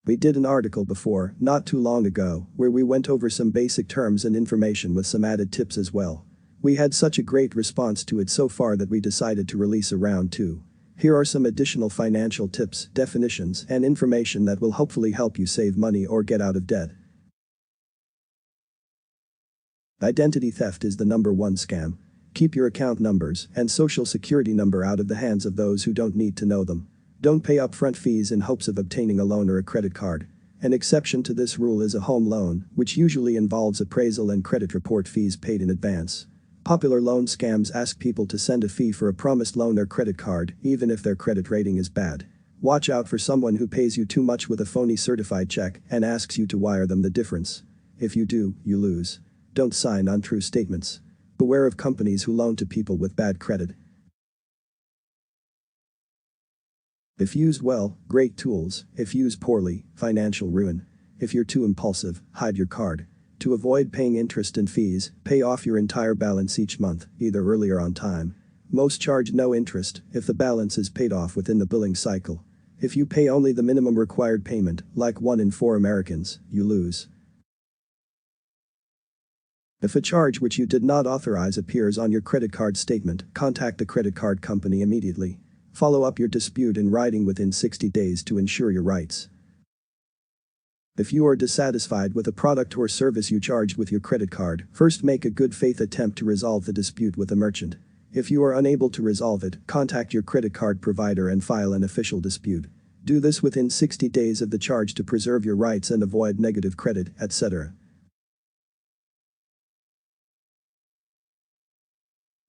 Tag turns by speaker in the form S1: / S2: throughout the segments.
S1: We did an article before, not too long ago, where we went over some basic terms and information with some added tips as well. We had such a great response to it so far that we decided to release a round 2. Here are some additional financial tips, definitions, and information that will hopefully help you save money or get out of debt. Identity theft is the #1 scam. Keep your account numbers and social security number out of the hands of those who don't need to know them. Don't pay upfront fees in hopes of obtaining a loan or a credit card. An exception to this rule is a home loan, which usually involves appraisal and credit report fees paid in advance. Popular loan scams ask people to send a fee for a promised loan or credit card, even if their credit rating is bad. Watch out for someone who pays you too much with a phony certified check and asks you to wire them the difference. If you do, you lose. Don't sign untrue statements. Beware of companies who loan to people with bad credit. If used well, great tools. If used poorly, financial ruin. If you're too impulsive, hide your card. To avoid paying interest and fees, pay off your entire balance each month, either early or on time. Most charge no interest if the balance is paid off within the billing cycle. If you pay only the minimum required payment, like 1 in 4 Americans, you lose. If a charge which you did not authorize appears on your credit card statement, contact the credit card company immediately. Follow up your dispute in writing within 60 days to ensure your rights. If you are dissatisfied with a product or service you charged with your credit card, first make a good faith attempt to resolve the dispute with the merchant. If you are unable to resolve it, contact your credit card provider and file an official dispute. Do this within 60 days of the charge to preserve your rights and avoid negative credit, etc.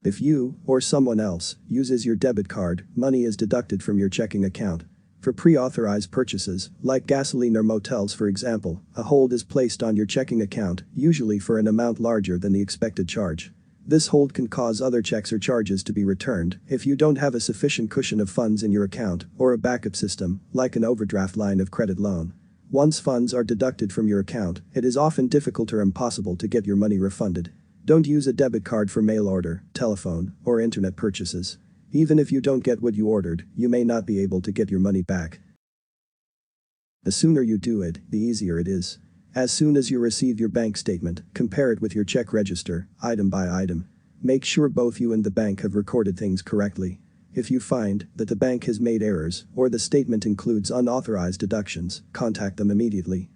S1: If you, or someone else, uses your debit card, money is deducted from your checking account. For pre-authorized purchases, like gasoline or motels for example, a hold is placed on your checking account, usually for an amount larger than the expected charge. This hold can cause other checks or charges to be returned if you don't have a sufficient cushion of funds in your account or a backup system, like an overdraft line of credit loan. Once funds are deducted from your account, it is often difficult or impossible to get your money refunded. Don't use a debit card for mail order, telephone, or internet purchases. Even if you don't get what you ordered, you may not be able to get your money back. The sooner you do it, the easier it is. As soon as you receive your bank statement, compare it with your check register, item by item. Make sure both you and the bank have recorded things correctly. If you find that the bank has made errors or the statement includes unauthorized deductions, contact them immediately.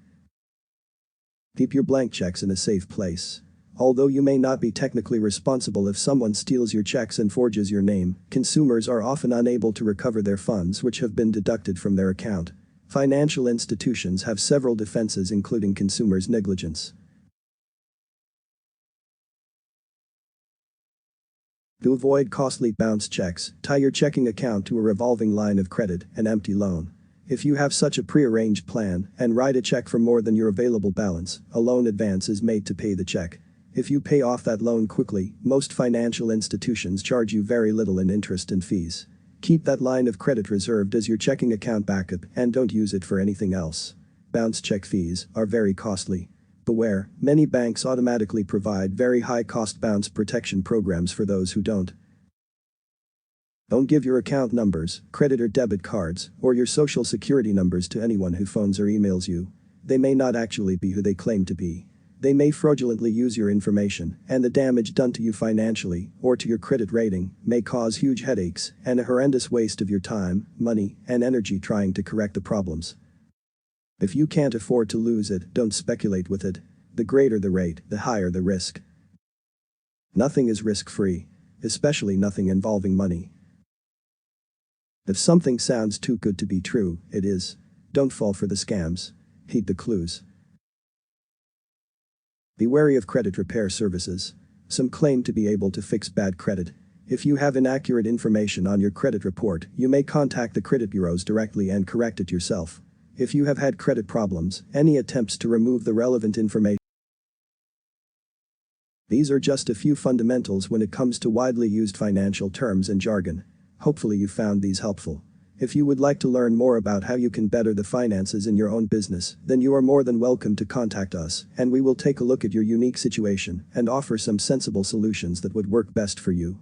S1: Keep your blank checks in a safe place. Although you may not be technically responsible if someone steals your checks and forges your name, consumers are often unable to recover their funds which have been deducted from their account. Financial institutions have several defenses including consumers' negligence. To avoid costly bounce checks, tie your checking account to a revolving line of credit, an empty loan. If you have such a pre-arranged plan and write a check for more than your available balance, a loan advance is made to pay the check. If you pay off that loan quickly, most financial institutions charge you very little in interest and fees. Keep that line of credit reserved as your checking account backup and don't use it for anything else. Bounce check fees are very costly. Beware, many banks automatically provide very high-cost bounce protection programs for those who don't. Don't give your account numbers, credit or debit cards, or your social security numbers to anyone who phones or emails you. They may not actually be who they claim to be. They may fraudulently use your information, and the damage done to you financially or to your credit rating may cause huge headaches and a horrendous waste of your time, money, and energy trying to correct the problems. If you can't afford to lose it, don't speculate with it. The greater the rate, the higher the risk. Nothing is risk-free, especially nothing involving money. If something sounds too good to be true, it is. Don't fall for the scams. Heed the clues. Be wary of credit repair services. Some claim to be able to fix bad credit. If you have inaccurate information on your credit report, you may contact the credit bureaus directly and correct it yourself. If you have had credit problems, any attempts to remove the relevant information. These are just a few fundamentals when it comes to widely used financial terms and jargon. Hopefully you found these helpful. If you would like to learn more about how you can better the finances in your own business, then you are more than welcome to contact us, and we will take a look at your unique situation and offer some sensible solutions that would work best for you.